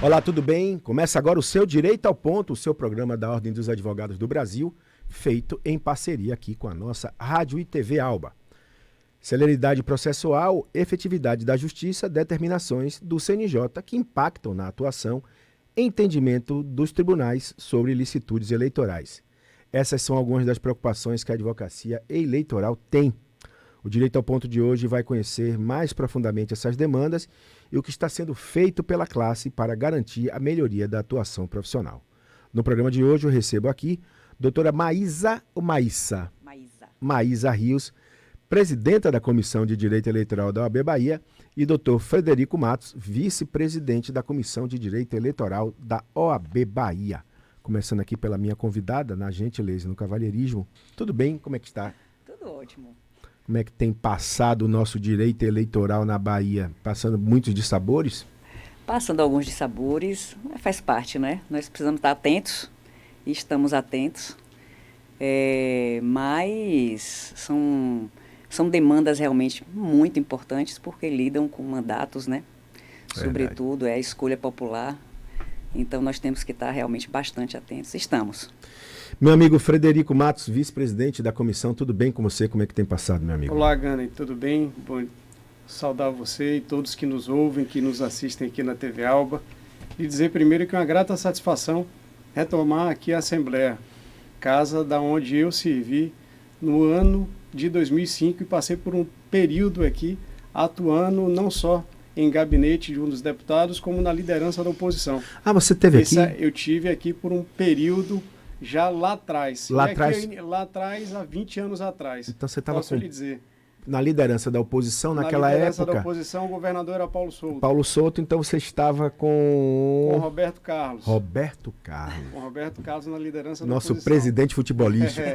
Olá, tudo bem? Começa agora o seu Direito ao Ponto, o seu programa da Ordem dos Advogados do Brasil, feito em parceria aqui com a nossa Rádio e TV Alba. Celeridade processual, efetividade da justiça, determinações do CNJ que impactam na atuação e entendimento dos tribunais sobre ilicitudes eleitorais. Essas são algumas das preocupações que a advocacia eleitoral tem. O Direito ao Ponto de hoje vai conhecer mais profundamente essas demandas e o que está sendo feito pela classe para garantir a melhoria da atuação profissional. No programa de hoje eu recebo aqui doutora Maísa Rios, presidenta da Comissão de Direito Eleitoral da OAB Bahia, e doutor Frederico Matos, vice-presidente da Comissão de Direito Eleitoral da OAB Bahia. Começando aqui pela minha convidada, na gentileza e no cavalheirismo. Tudo bem? Como é que está? Tudo ótimo. Como é que tem passado o nosso direito eleitoral na Bahia? Passando muitos dissabores? Passando alguns dissabores, faz parte, né? Nós precisamos estar atentos, e estamos atentos, mas são demandas realmente muito importantes, porque lidam com mandatos, né? Sobretudo, é a escolha popular. Então, nós temos que estar realmente bastante atentos. Estamos. Meu amigo Frederico Matos, vice-presidente da comissão, tudo bem com você? Como é que tem passado, meu amigo? Olá, Gana, tudo bem? Bom saudar você e todos que nos ouvem, que nos assistem aqui na TV Alba. E dizer primeiro que é uma grata satisfação retomar aqui a Assembleia, casa da onde eu servi no ano de 2005 e passei por um período aqui atuando não só em gabinete de um dos deputados, como na liderança da oposição. Ah, você teve aqui? Eu tive aqui por um período já lá atrás. Lá atrás? Lá atrás, há 20 anos atrás. Então você estava lhe dizer. Na liderança da oposição naquela época? Na liderança da oposição, o governador era Paulo Souto. Paulo Souto, então você estava com... Com Roberto Carlos. Roberto Carlos. Com Roberto Carlos na liderança da Nosso oposição. presidente futebolístico.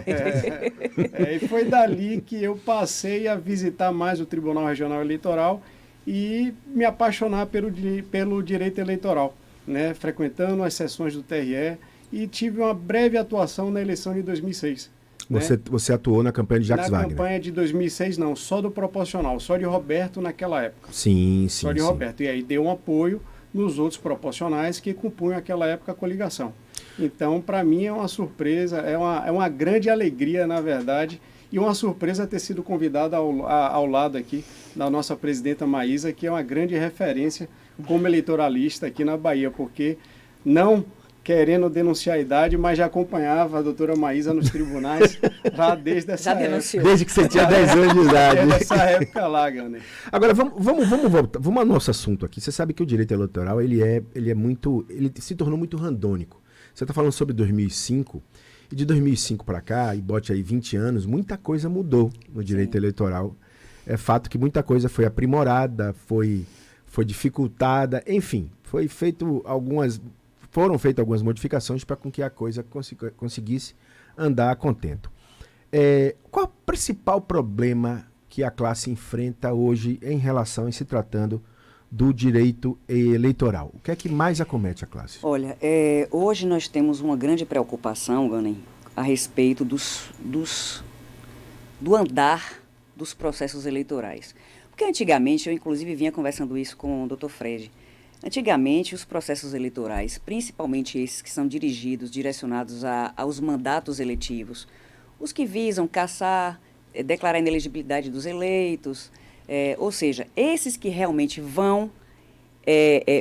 E foi dali que eu passei a visitar mais o Tribunal Regional Eleitoral e me apaixonar pelo direito eleitoral, né? Frequentando as sessões do TRE, e tive uma breve atuação na eleição de 2006. Você atuou na campanha de Jacques Wagner? Na campanha de 2006 não, só do proporcional, só de Roberto naquela época. Sim. Só de Roberto. E aí deu um apoio nos outros proporcionais que compunham aquela época a coligação. Então, para mim é uma surpresa, é uma grande alegria, na verdade, e uma surpresa ter sido convidada ao lado aqui da nossa presidenta Maísa, que é uma grande referência como eleitoralista aqui na Bahia, porque não querendo denunciar a idade, mas já acompanhava a doutora Maísa nos tribunais lá desde essa época. Desde que você tinha 10 anos de idade. Desde essa época lá, Gana. Agora, vamos voltar. Vamos ao nosso assunto aqui. Você sabe que o direito eleitoral, ele se tornou muito randônico. Você está falando sobre 2005, e de 2005 para cá, e bote aí 20 anos, muita coisa mudou no direito eleitoral. É fato que muita coisa foi aprimorada, foi dificultada, enfim, foram feitas algumas modificações para que a coisa conseguisse andar a contento. Qual o principal problema que a classe enfrenta hoje em relação a se tratando do direito eleitoral? O que é que mais acomete a classe? Olha, hoje nós temos uma grande preocupação, Gana, a respeito do andar dos processos eleitorais. Porque antigamente, eu inclusive vinha conversando isso com o Dr. Fred, antigamente, os processos eleitorais, principalmente esses que são direcionados aos mandatos eletivos, os que visam caçar, declarar a inelegibilidade dos eleitos, ou seja, esses que realmente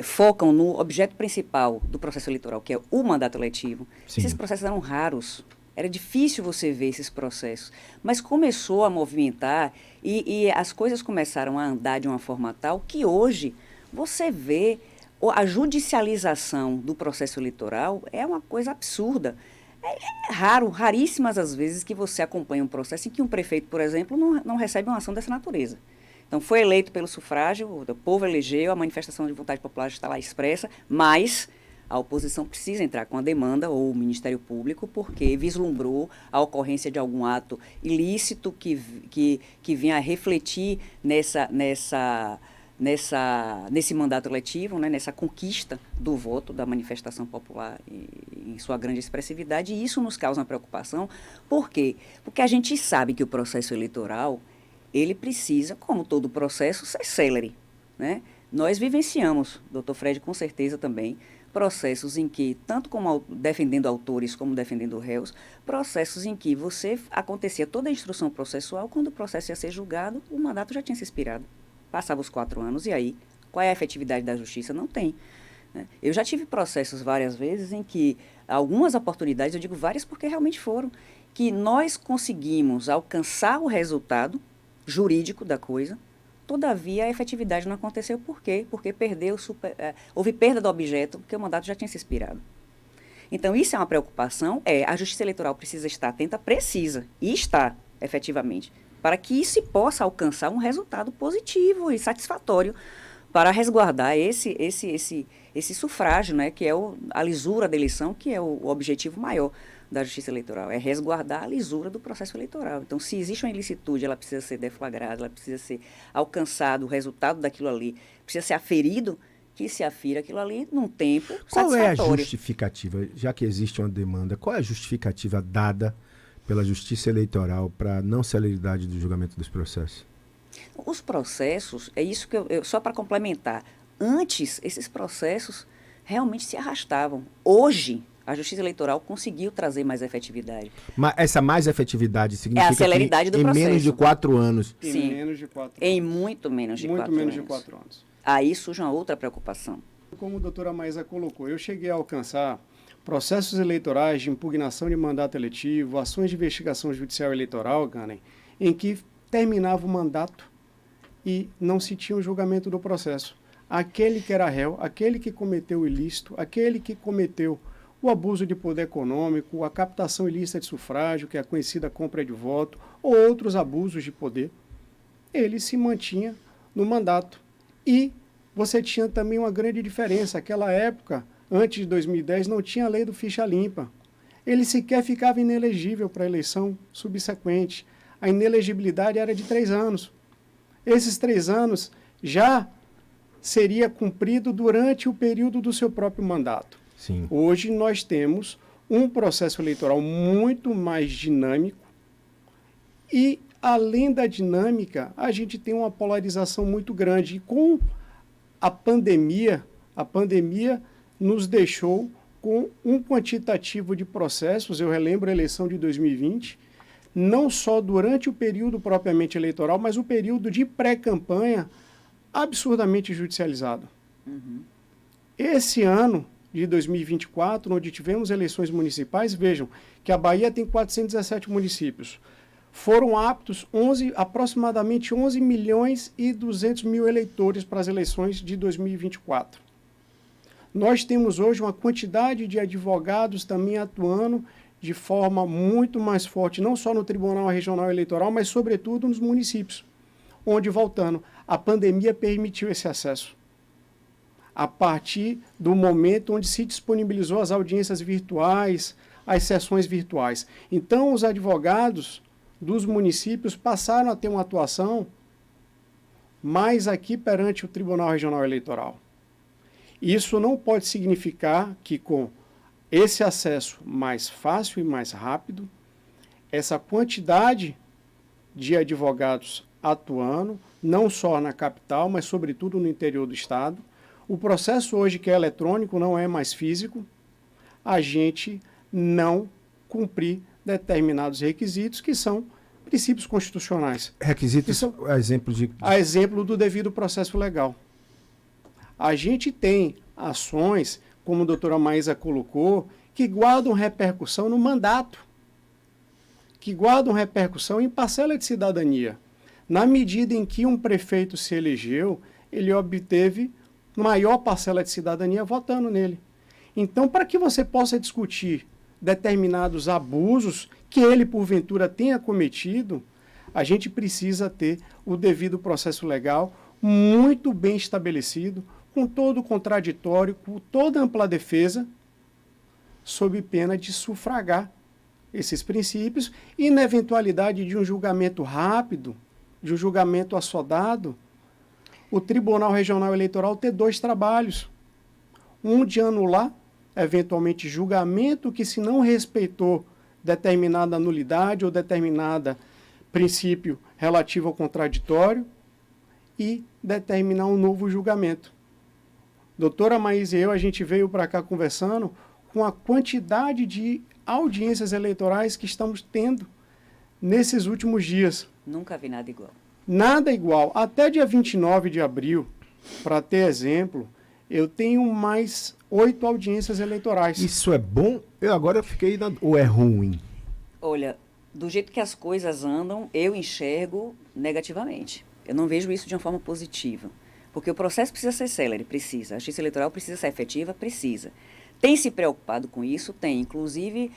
focam no objeto principal do processo eleitoral, que é o mandato eletivo. Sim. Esses processos eram raros. Era difícil você ver esses processos. Mas começou a movimentar e as coisas começaram a andar de uma forma tal que hoje você vê a judicialização do processo eleitoral é uma coisa absurda. É raríssimas as vezes que você acompanha um processo em que um prefeito, por exemplo, não recebe uma ação dessa natureza. Então, foi eleito pelo sufrágio, o povo elegeu, a manifestação de vontade popular está lá expressa, mas a oposição precisa entrar com a demanda, ou o Ministério Público, porque vislumbrou a ocorrência de algum ato ilícito que vinha a refletir nesse mandato eletivo, né, nessa conquista do voto, da manifestação popular em sua grande expressividade, e isso nos causa uma preocupação. Por quê? Porque a gente sabe que o processo eleitoral, ele precisa, como todo processo, ser célere, né? Nós vivenciamos, doutor Fred com certeza também, processos em que, tanto como defendendo autores como defendendo réus, processos em que acontecia toda a instrução processual, quando o processo ia ser julgado, o mandato já tinha se expirado. Passava os 4 anos, e aí, qual é a efetividade da justiça? Não tem. Eu já tive processos várias vezes em que, algumas oportunidades, eu digo várias porque realmente foram, que nós conseguimos alcançar o resultado jurídico da coisa, todavia a efetividade não aconteceu. Por quê? Porque houve perda do objeto, porque o mandato já tinha se expirado. Então, isso é uma preocupação. A Justiça Eleitoral precisa estar atenta, e está, efetivamente, para que se possa alcançar um resultado positivo e satisfatório para resguardar esse sufrágio, né, que é a lisura da eleição, que é o objetivo maior da Justiça Eleitoral, é resguardar a lisura do processo eleitoral. Então, se existe uma ilicitude, ela precisa ser deflagrada, ela precisa ser alcançado, o resultado daquilo ali precisa ser aferido, que se afira aquilo ali num tempo satisfatório. Qual é a justificativa, já que existe uma demanda, qual é a justificativa dada pela Justiça Eleitoral para a não celeridade do julgamento dos processos? Os processos, é isso que só para complementar, antes esses processos realmente se arrastavam. Hoje, a Justiça Eleitoral conseguiu trazer mais efetividade. Mas essa mais efetividade significa a celeridade do processo. Em menos de 4 anos. Sim, em menos de 4 anos. Em muito menos de 4 anos. De 4 anos. Aí surge uma outra preocupação. Como a doutora Maísa colocou, eu cheguei a alcançar processos eleitorais de impugnação de mandato eletivo, ações de investigação judicial eleitoral, Ganem, em que terminava o mandato e não se tinha o julgamento do processo. Aquele que era réu, aquele que cometeu o ilícito, aquele que cometeu o abuso de poder econômico, a captação ilícita de sufrágio, que é a conhecida compra de voto, ou outros abusos de poder, ele se mantinha no mandato. E você tinha também uma grande diferença. Aquela época, antes de 2010, não tinha a lei do ficha limpa. Ele sequer ficava inelegível para a eleição subsequente. A inelegibilidade era de 3 anos. Esses 3 anos já seria cumprido durante o período do seu próprio mandato. Sim. Hoje nós temos um processo eleitoral muito mais dinâmico e, além da dinâmica, a gente tem uma polarização muito grande. E com a pandemia nos deixou com um quantitativo de processos. Eu relembro a eleição de 2020, não só durante o período propriamente eleitoral, mas o período de pré-campanha absurdamente judicializado. Uhum. Esse ano de 2024, onde tivemos eleições municipais, vejam que a Bahia tem 417 municípios. Foram aptos aproximadamente 11 milhões e 200 mil eleitores para as eleições de 2024. Nós temos hoje uma quantidade de advogados também atuando de forma muito mais forte, não só no Tribunal Regional Eleitoral, mas sobretudo nos municípios, onde, voltando, a pandemia permitiu esse acesso. A partir do momento onde se disponibilizou as audiências virtuais, as sessões virtuais. Então, os advogados dos municípios passaram a ter uma atuação mais aqui perante o Tribunal Regional Eleitoral. Isso não pode significar que, com esse acesso mais fácil e mais rápido, essa quantidade de advogados atuando, não só na capital, mas sobretudo no interior do estado, o processo hoje que é eletrônico não é mais físico, a gente não cumprir determinados requisitos que são princípios constitucionais. Requisitos, são, a exemplo do devido processo legal. A gente tem ações, como a doutora Maísa colocou, que guardam repercussão no mandato, que guardam repercussão em parcela de cidadania. Na medida em que um prefeito se elegeu, ele obteve maior parcela de cidadania votando nele. Então, para que você possa discutir determinados abusos que ele, porventura, tenha cometido, a gente precisa ter o devido processo legal muito bem estabelecido, com todo o contraditório, com toda a ampla defesa, sob pena de sufragar esses princípios e, na eventualidade de um julgamento rápido, de um julgamento assodado, o Tribunal Regional Eleitoral ter 2 trabalhos. Um de anular, eventualmente, julgamento que, se não respeitou determinada nulidade ou determinada princípio relativo ao contraditório, e determinar um novo julgamento. Doutora Maísa e eu, a gente veio para cá conversando com a quantidade de audiências eleitorais que estamos tendo nesses últimos dias. Nunca vi nada igual. Nada igual. Até dia 29 de abril, para ter exemplo, eu tenho mais 8 audiências eleitorais. Isso é bom? Eu fiquei ou é ruim? Olha, do jeito que as coisas andam, eu enxergo negativamente. Eu não vejo isso de uma forma positiva. Porque o processo precisa ser célere, precisa. A justiça eleitoral precisa ser efetiva, precisa. Tem se preocupado com isso? Tem. Inclusive,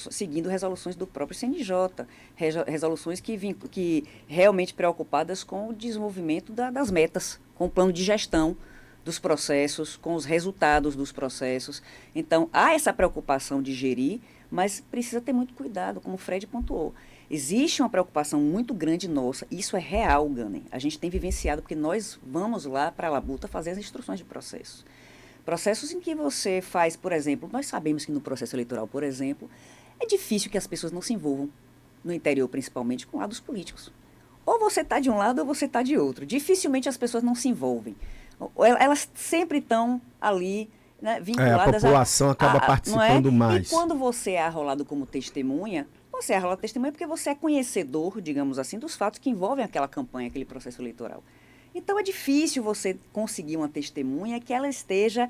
seguindo resoluções do próprio CNJ. Resoluções que realmente preocupadas com o desenvolvimento das metas, com o plano de gestão dos processos, com os resultados dos processos. Então, há essa preocupação de gerir, mas precisa ter muito cuidado, como o Fred pontuou. Existe uma preocupação muito grande nossa, isso é real, Gunning. A gente tem vivenciado, porque nós vamos lá para a Labuta fazer as instruções de processos. Processos em que você faz, por exemplo, nós sabemos que no processo eleitoral, por exemplo, é difícil que as pessoas não se envolvam, no interior principalmente, com lados políticos. Ou você está de um lado ou você está de outro. Dificilmente as pessoas não se envolvem. Elas sempre estão ali, né, vinculadas a população acaba participando mais. E quando você é arrolado como testemunha, você é arrolado testemunha porque você é conhecedor, digamos assim, dos fatos que envolvem aquela campanha, aquele processo eleitoral. Então, é difícil você conseguir uma testemunha que ela esteja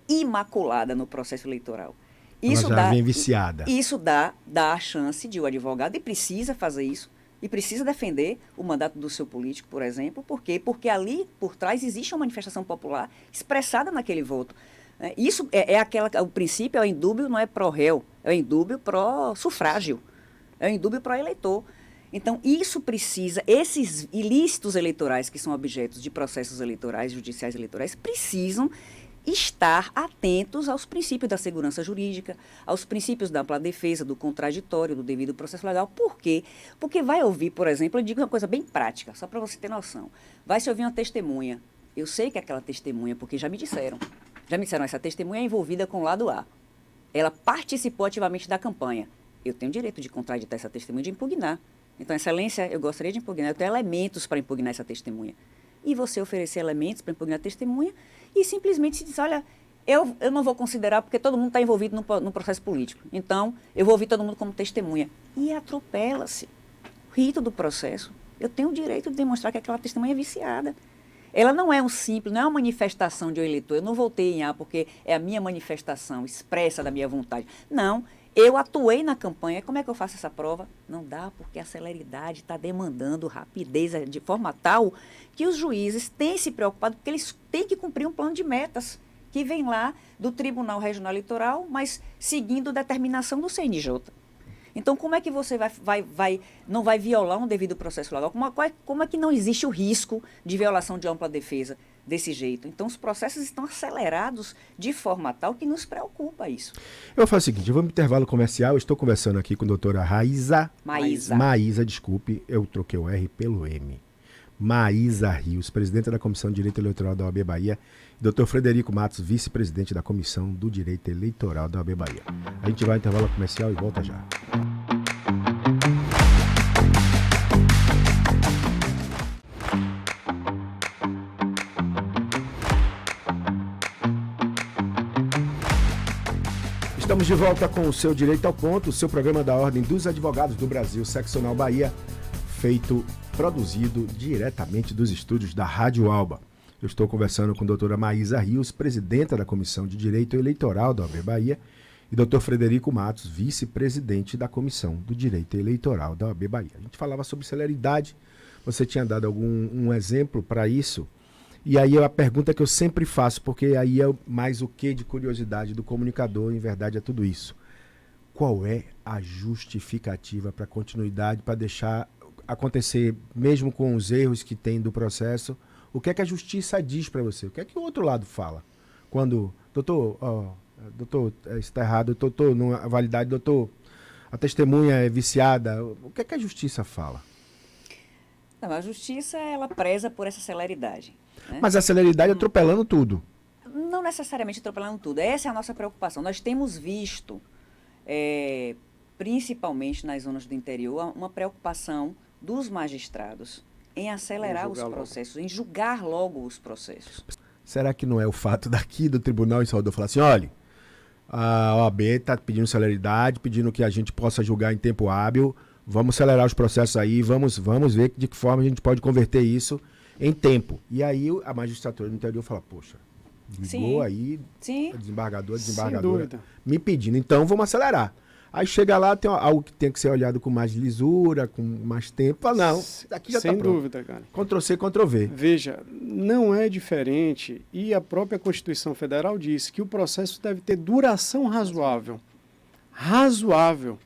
imaculada no processo eleitoral. Isso ela já vem viciada. Isso dá a chance de o advogado, e precisa fazer isso, e precisa defender o mandato do seu político, por exemplo. Por quê? Porque ali, por trás, existe uma manifestação popular expressada naquele voto. Isso o princípio é o indúbio, não é pró-réu, é o indúbio pró-sufrágio, é o indúbio pró-eleitor. Então, isso precisa, esses ilícitos eleitorais que são objetos de processos eleitorais, judiciais eleitorais, precisam estar atentos aos princípios da segurança jurídica, aos princípios da ampla defesa, do contraditório, do devido processo legal. Por quê? Porque vai ouvir, por exemplo, eu digo uma coisa bem prática, só para você ter noção. Vai se ouvir uma testemunha. Eu sei que é aquela testemunha, porque já me disseram, essa testemunha é envolvida com o lado A. Ela participou ativamente da campanha. Eu tenho o direito de contraditar essa testemunha, de impugnar. Então, Excelência, eu gostaria de impugnar, eu tenho elementos para impugnar essa testemunha. E você oferecer elementos para impugnar a testemunha e simplesmente se diz, olha, eu não vou considerar porque todo mundo está envolvido no processo político. Então, eu vou ouvir todo mundo como testemunha. E atropela-se o rito do processo. Eu tenho o direito de demonstrar que aquela testemunha é viciada. Ela não é não é uma manifestação de um eleitor. Eu não votei em A porque é a minha manifestação expressa da minha vontade. Não. Eu atuei na campanha, como é que eu faço essa prova? Não dá, porque a celeridade está demandando rapidez de forma tal que os juízes têm se preocupado, porque eles têm que cumprir um plano de metas que vem lá do Tribunal Regional Eleitoral, mas seguindo determinação do CNJ. Então, como é que você não vai violar um devido processo legal? Como é que não existe o risco de violação de ampla defesa desse jeito? Então, os processos estão acelerados de forma tal que nos preocupa isso. Eu vou fazer o seguinte, eu vou no intervalo comercial, eu estou conversando aqui com a doutora Maísa, desculpe, eu troquei o R pelo M. Maísa Rios, presidente da Comissão de Direito Eleitoral da OAB Bahia, e doutor Frederico Matos, vice-presidente da Comissão do Direito Eleitoral da OAB Bahia. A gente vai ao intervalo comercial e volta já. Estamos de volta com o seu Direito ao Ponto, o seu programa da Ordem dos Advogados do Brasil, Seccional Bahia, produzido diretamente dos estúdios da Rádio Alba. Eu estou conversando com a doutora Maísa Rios, presidenta da Comissão de Direito Eleitoral da OAB Bahia, e doutor Frederico Matos, vice-presidente da Comissão do Direito Eleitoral da OAB Bahia. A gente falava sobre celeridade, você tinha dado um exemplo para isso, e aí a pergunta que eu sempre faço, porque aí é mais o quê de curiosidade do comunicador, em verdade é tudo isso. Qual é a justificativa para continuidade, para deixar acontecer, mesmo com os erros que tem do processo? O que é que a justiça diz para você? O que é que o outro lado fala? Quando, doutor, isso está errado, doutor, não há validade, doutor, a testemunha é viciada. O que é que a justiça fala? Não, a justiça, ela preza por essa celeridade. Né? Mas a celeridade atropelando tudo. Não necessariamente atropelando tudo. Essa é a nossa preocupação. Nós temos visto, principalmente nas zonas do interior, uma preocupação dos magistrados em acelerar os processos, em julgar logo os processos. será que não é o fato daqui do tribunal em Salvador falar assim, olha, a OAB está pedindo celeridade, pedindo que a gente possa julgar em tempo hábil, vamos acelerar os processos aí, vamos ver de que forma a gente pode converter isso em tempo. E aí a magistratura do interior fala, poxa, ligou aí, o desembargador, a desembargadora, me pedindo, então vamos acelerar. Aí chega lá, tem algo que tem que ser olhado com mais lisura, com mais tempo. Fala, não, daqui já está pronto. Sem dúvida, cara. Ctrl-C, Ctrl-V. Veja, não é diferente, e a própria Constituição Federal diz que o processo deve ter duração razoável. Razoável.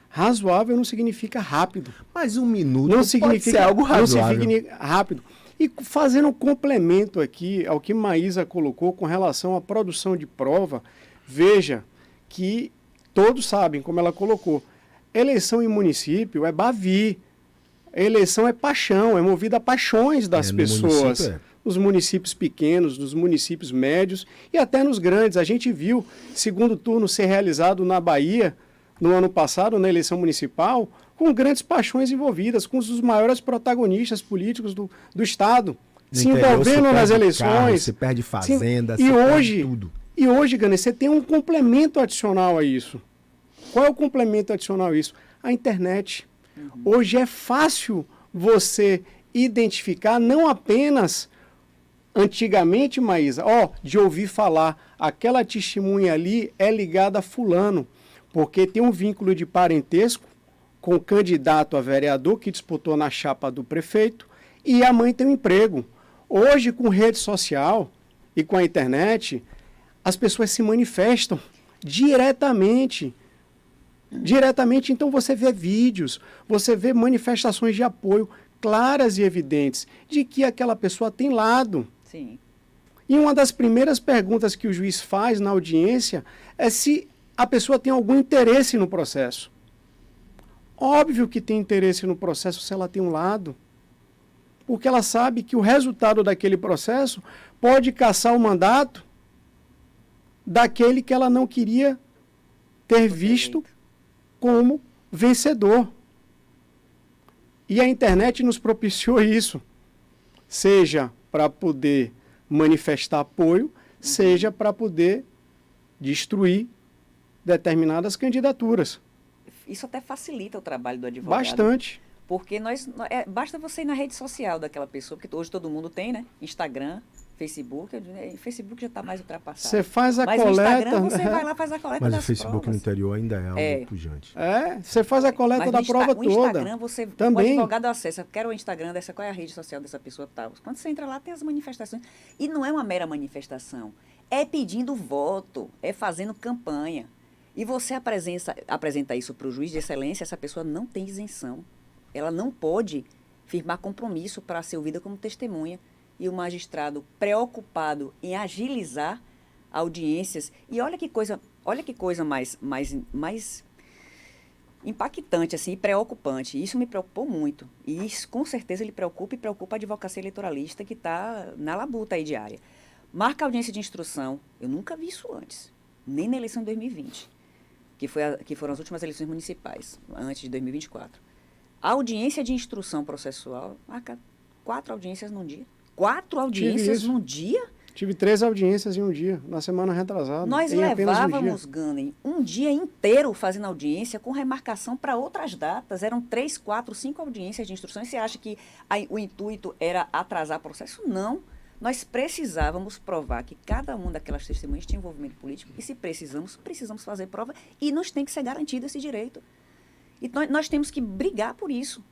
Razoável não significa rápido. Mas um minuto não significa algo razoável. Não significa rápido. E fazendo um complemento aqui ao que Maísa colocou com relação à produção de prova, veja que todos sabem, como ela colocou, eleição em município é bavi, eleição é paixão, é movida a paixões das pessoas. Nos municípios pequenos, nos municípios médios e até nos grandes. A gente viu segundo turno ser realizado na Bahia, no ano passado, na eleição municipal, com grandes paixões envolvidas, com os maiores protagonistas políticos do Estado, se envolvendo nas eleições. Se perde fazenda, se perde tudo. E hoje, Gane, você tem um complemento adicional a isso. Qual é o complemento adicional a isso? A internet. Hoje é fácil você identificar, não apenas antigamente, Maísa, de ouvir falar, aquela testemunha ali é ligada a fulano, porque tem um vínculo de parentesco com o candidato a vereador que disputou na chapa do prefeito e a mãe tem um emprego. Hoje, com rede social e com a internet, as pessoas se manifestam diretamente. Diretamente, então você vê vídeos, você vê manifestações de apoio claras e evidentes de que aquela pessoa tem lado. Sim. E uma das primeiras perguntas que o juiz faz na audiência é se a pessoa tem algum interesse no processo. Óbvio que tem interesse no processo se ela tem um lado, porque ela sabe que o resultado daquele processo pode cassar o mandato daquele que ela não queria ter visto como vencedor. E a internet nos propiciou isso, seja para poder manifestar apoio, seja para poder destruir determinadas candidaturas. Isso até facilita o trabalho do advogado. Bastante. Porque basta você ir na rede social daquela pessoa, porque hoje todo mundo tem, né? Instagram, Facebook. Facebook já está mais ultrapassado. Você faz a coleta... Mas no Instagram você vai lá, faz a coleta das provas. Mas o Facebook no interior ainda é algo pujante. Você faz a coleta da prova toda. O Instagram, você, também. O advogado acessa, quero o Instagram dessa, qual é a rede social dessa pessoa tal. Quando você entra lá, tem as manifestações. E não é uma mera manifestação. É pedindo voto, é fazendo campanha. E você apresenta isso para o juiz de excelência, essa pessoa não tem isenção. Ela não pode firmar compromisso para ser ouvida como testemunha. E o magistrado preocupado em agilizar audiências. E olha que coisa mais impactante assim, e preocupante. Isso me preocupou muito. E isso, com certeza, ele preocupa a advocacia eleitoralista que está na labuta aí diária. Marca audiência de instrução. Eu nunca vi isso antes. Nem na eleição de 2020. Que foram as últimas eleições municipais, antes de 2024. A audiência de instrução processual marca 4 audiências num dia. 4 audiências num dia? Tive 3 audiências em um dia, na semana retrasada. Nós levávamos, Gane, um dia inteiro fazendo audiência com remarcação para outras datas. Eram 3, 4, 5 audiências de instrução. E você acha que o intuito era atrasar o processo? Não. Nós precisávamos provar que cada uma daquelas testemunhas tinha envolvimento político e, se precisamos fazer prova e nos tem que ser garantido esse direito. E nós temos que brigar por isso.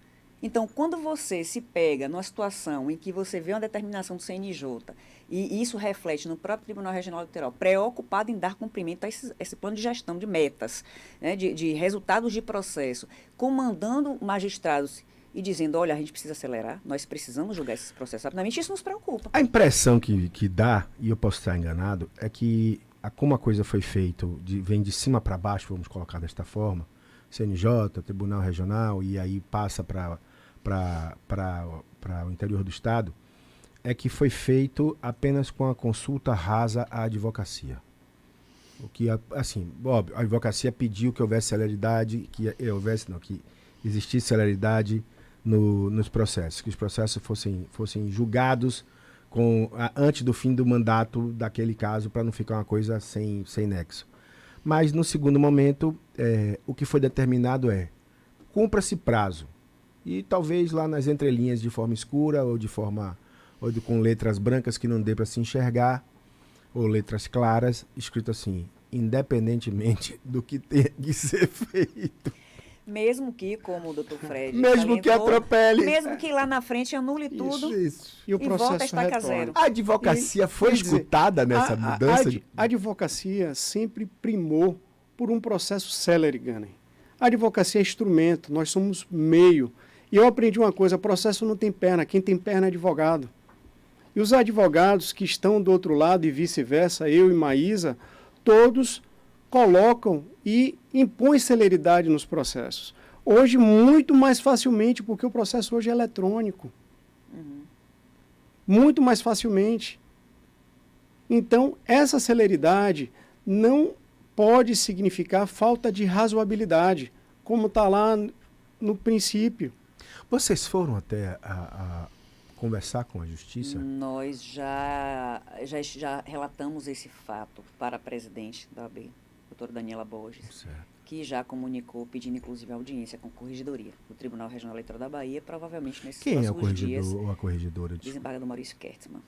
Então, quando você se pega numa situação em que você vê uma determinação do CNJ e isso reflete no próprio Tribunal Regional Eleitoral, preocupado em dar cumprimento a esse plano de gestão de metas, né, de resultados de processo, comandando magistrados e dizendo, olha, a gente precisa acelerar, nós precisamos julgar esses processos rapidamente, isso nos preocupa. A impressão que dá, e eu posso estar enganado, é que como a coisa foi feita, vem de cima para baixo, vamos colocar desta forma, CNJ, Tribunal Regional, e aí passa para o interior do Estado, é que foi feito apenas com a consulta rasa à advocacia. O que, assim, óbvio, a advocacia pediu que houvesse celeridade, que existisse celeridade nos processos, que os processos fossem julgados antes do fim do mandato daquele caso, para não ficar uma coisa sem nexo. Mas no segundo momento, o que foi determinado cumpra-se prazo. E talvez lá nas entrelinhas de forma escura ou com letras brancas que não dê para se enxergar, ou letras claras, escrito assim, independentemente do que tenha que ser feito. Mesmo que, como o doutor Fred mesmo que atropele. Mesmo que lá na frente anule tudo isso. E o processo volta a estaca zero. A advocacia foi escutada nessa mudança? A advocacia sempre primou por um processo célere, Gane. A advocacia é instrumento, nós somos meio. E eu aprendi uma coisa, processo não tem perna, quem tem perna é advogado. E os advogados que estão do outro lado e vice-versa, eu e Maísa, todos colocam e impõem celeridade nos processos. Hoje, muito mais facilmente, porque o processo hoje é eletrônico. Muito mais facilmente. Então, essa celeridade não pode significar falta de razoabilidade, como está lá no princípio. Vocês foram até a conversar com a justiça? Nós já relatamos esse fato para a presidente da OAB, doutora Daniela Borges, certo, que já comunicou, pedindo inclusive audiência com a corregedoria do Tribunal Regional Eleitoral da Bahia, provavelmente nesses próximos dias. Quem é a corregedora? Desembargador Maurício Kertzmann.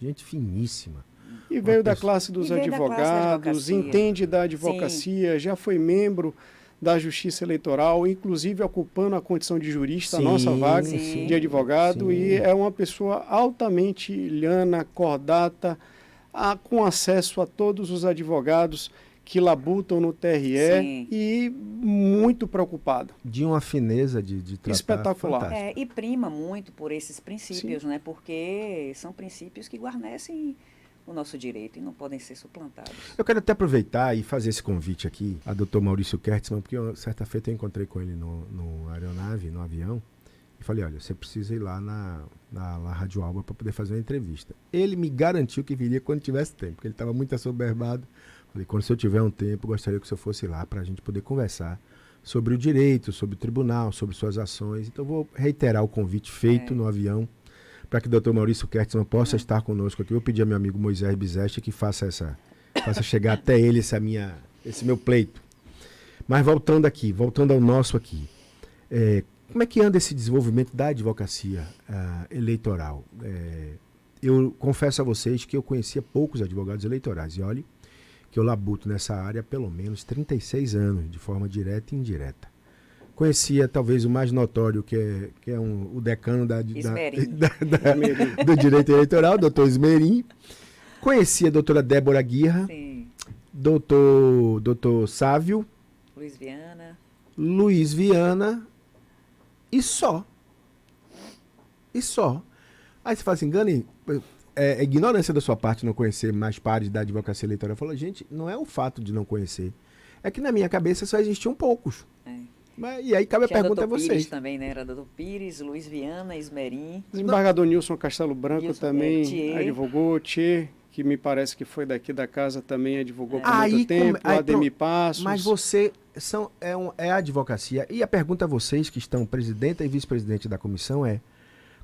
Gente finíssima. E veio da classe dos advogados, entende da advocacia, já foi membro da Justiça Eleitoral, inclusive ocupando a condição de jurista, a nossa vaga de advogado, e é uma pessoa altamente ilhana, cordata, com acesso a todos os advogados que labutam no TRE e muito preocupado. De uma fineza de tratar espetacular. E prima muito por esses princípios, né? Porque são princípios que guarnecem o nosso direito e não podem ser suplantados. Eu quero até aproveitar e fazer esse convite aqui a doutor Maurício Kertzmann, porque certa feita eu encontrei com ele no aeronave, no avião, e falei, olha, você precisa ir lá na Rádio Alba para poder fazer uma entrevista. Ele me garantiu que viria quando tivesse tempo, porque ele estava muito assoberbado. Falei, quando eu tiver um tempo, gostaria que o senhor fosse lá para a gente poder conversar sobre o direito, sobre o tribunal, sobre suas ações. Então, vou reiterar o convite feito no avião, para que o doutor Maurício Kertzmann possa estar conosco aqui. Eu pedi ao meu amigo Moisés Bizeste que faça chegar até ele esse meu pleito. Mas voltando ao nosso aqui. Como é que anda esse desenvolvimento da advocacia eleitoral? Eu confesso a vocês que eu conhecia poucos advogados eleitorais. E olhe que eu labuto nessa área há pelo menos 36 anos, de forma direta e indireta. Conhecia talvez o mais notório, que é o decano do direito eleitoral, doutor Esmerim. Conhecia a doutora Débora Guirra, doutor Sávio, Luiz Viana e só. Aí você fala assim, Gani, é ignorância da sua parte não conhecer mais pares da advocacia eleitoral. Eu falo, gente, não é o fato de não conhecer. É que na minha cabeça só existiam poucos. E aí cabe a pergunta a vocês. Pires também, né? Era doutor Pires, Luiz Viana, Esmerim. Desembargador Nilson Castelo Branco também advogou, que me parece que foi daqui da casa, também advogou por muito tempo, Ademir Passos. Mas você é a advocacia. E a pergunta a vocês que estão presidente e vice-presidente da comissão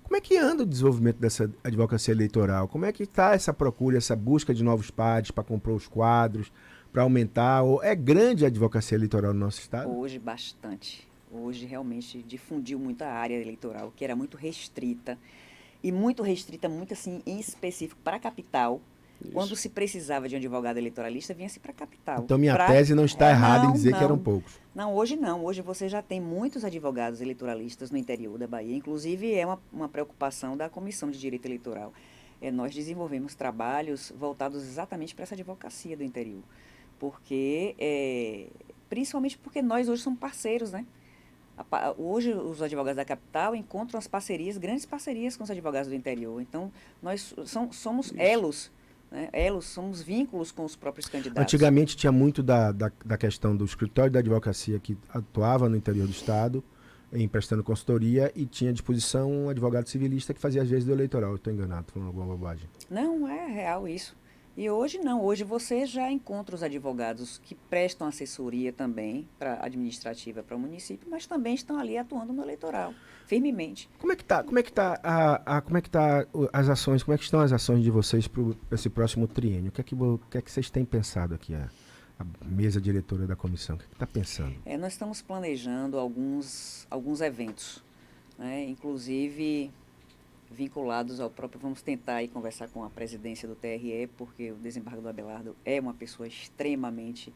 como é que anda o desenvolvimento dessa advocacia eleitoral? Como é que está essa procura, essa busca de novos pares para comprar os quadros, para aumentar? É grande a advocacia eleitoral no nosso estado? Hoje, bastante. Hoje, realmente, difundiu muito a área eleitoral, que era muito restrita. E muito restrita, muito assim, em específico para a capital. Isso. Quando se precisava de um advogado eleitoralista, vinha-se para a capital. Então, minha tese não está errada em dizer que eram poucos. Não, hoje não. Hoje você já tem muitos advogados eleitoralistas no interior da Bahia. Inclusive, é uma preocupação da Comissão de Direito Eleitoral. Nós desenvolvemos trabalhos voltados exatamente para essa advocacia do interior. Principalmente porque nós hoje somos parceiros, né? Hoje os advogados da capital encontram as parcerias, grandes parcerias com os advogados do interior. Então, nós somos elos, né? Somos vínculos com os próprios candidatos. Antigamente tinha muito da questão do escritório da advocacia que atuava no interior do estado, prestando consultoria, e tinha à disposição um advogado civilista que fazia às vezes do eleitoral. Eu estou enganado, falando alguma bobagem. Não, é real isso. E hoje não, hoje você já encontra os advogados que prestam assessoria também para administrativa para o município, mas também estão ali atuando no eleitoral, firmemente. Como é que tá as ações, como é que estão as ações de vocês para esse próximo triênio? O que é que vocês têm pensado aqui, a mesa diretora da comissão? O que está pensando? Nós estamos planejando alguns eventos, né? Inclusive vinculados ao próprio, vamos tentar aí conversar com a presidência do TRE, porque o desembargador Abelardo é uma pessoa extremamente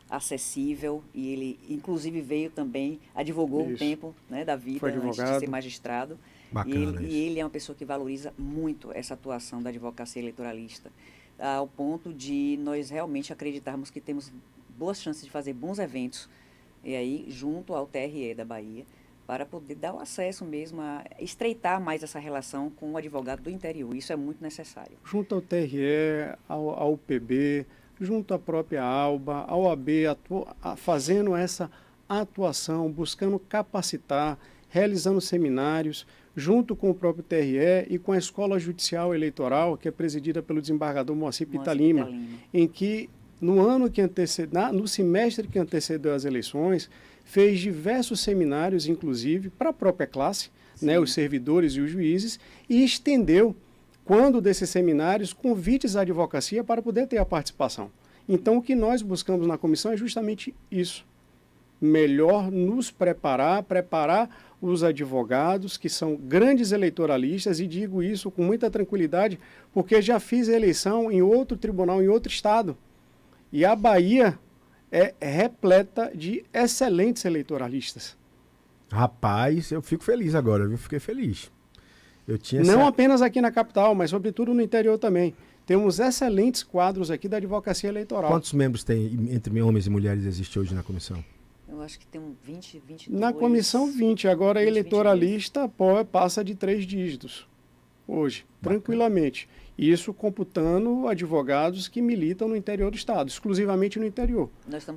acessível, e ele inclusive veio também, advogou um tempo, né, da vida antes de ser magistrado. Bacana, e ele é uma pessoa que valoriza muito essa atuação da advocacia eleitoralista, ao ponto de nós realmente acreditarmos que temos boas chances de fazer bons eventos e aí junto ao TRE da Bahia, para poder dar o acesso mesmo, a estreitar mais essa relação com o advogado do interior. Isso é muito necessário. Junto ao TRE, ao UPB, junto à própria ALBA, a OAB, fazendo essa atuação, buscando capacitar, realizando seminários, junto com o próprio TRE e com a Escola Judicial Eleitoral, que é presidida pelo desembargador Moacir Pitalima, em que no semestre que antecedeu as eleições, fez diversos seminários, inclusive, para a própria classe, né, os servidores e os juízes, e estendeu, quando desses seminários, convites à advocacia para poder ter a participação. Então, o que nós buscamos na comissão é justamente isso. Melhor nos preparar os advogados, que são grandes eleitoralistas, e digo isso com muita tranquilidade, porque já fiz eleição em outro tribunal, em outro estado. E a Bahia é repleta de excelentes eleitoralistas. Rapaz, eu fico feliz agora, eu fiquei feliz. Não apenas aqui na capital, mas sobretudo no interior também. Temos excelentes quadros aqui da advocacia eleitoral. Quantos membros tem entre homens e mulheres existe hoje na comissão? Eu acho que tem 20, 22... Na comissão 20, agora 20, eleitoralista passa de 3 dígitos hoje, tranquilamente. Isso computando advogados que militam no interior do estado, exclusivamente no interior.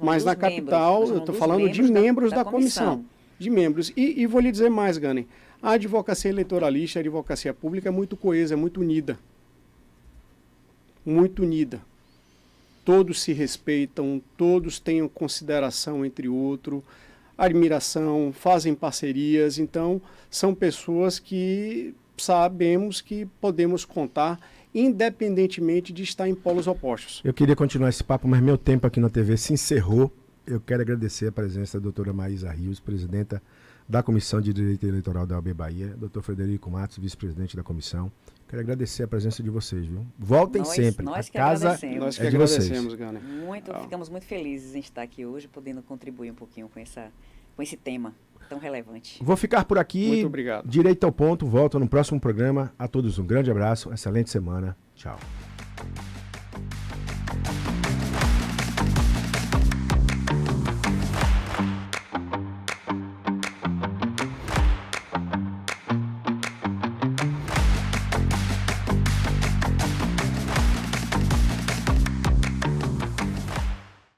Mas na capital, eu estou falando de membros da comissão. De membros. E vou lhe dizer mais, Gane, a advocacia eleitoralista, a advocacia pública é muito coesa, é muito unida. Muito unida. Todos se respeitam, todos têm consideração entre outro, admiração, fazem parcerias. Então, são pessoas que sabemos que podemos contar, independentemente de estar em polos opostos. Eu queria continuar esse papo, mas meu tempo aqui na TV se encerrou. Eu quero agradecer a presença da doutora Maísa Rios, presidenta da Comissão de Direito Eleitoral da OAB Bahia, doutor Frederico Matos, vice-presidente da comissão. Quero agradecer a presença de vocês, viu? Voltem sempre. Nós a casa nós que é de vocês. Gane. Ficamos muito felizes em estar aqui hoje, podendo contribuir um pouquinho com esse tema tão relevante. Vou ficar por aqui. Muito obrigado. Direito ao ponto. Volto no próximo programa. A todos um grande abraço, excelente semana. Tchau.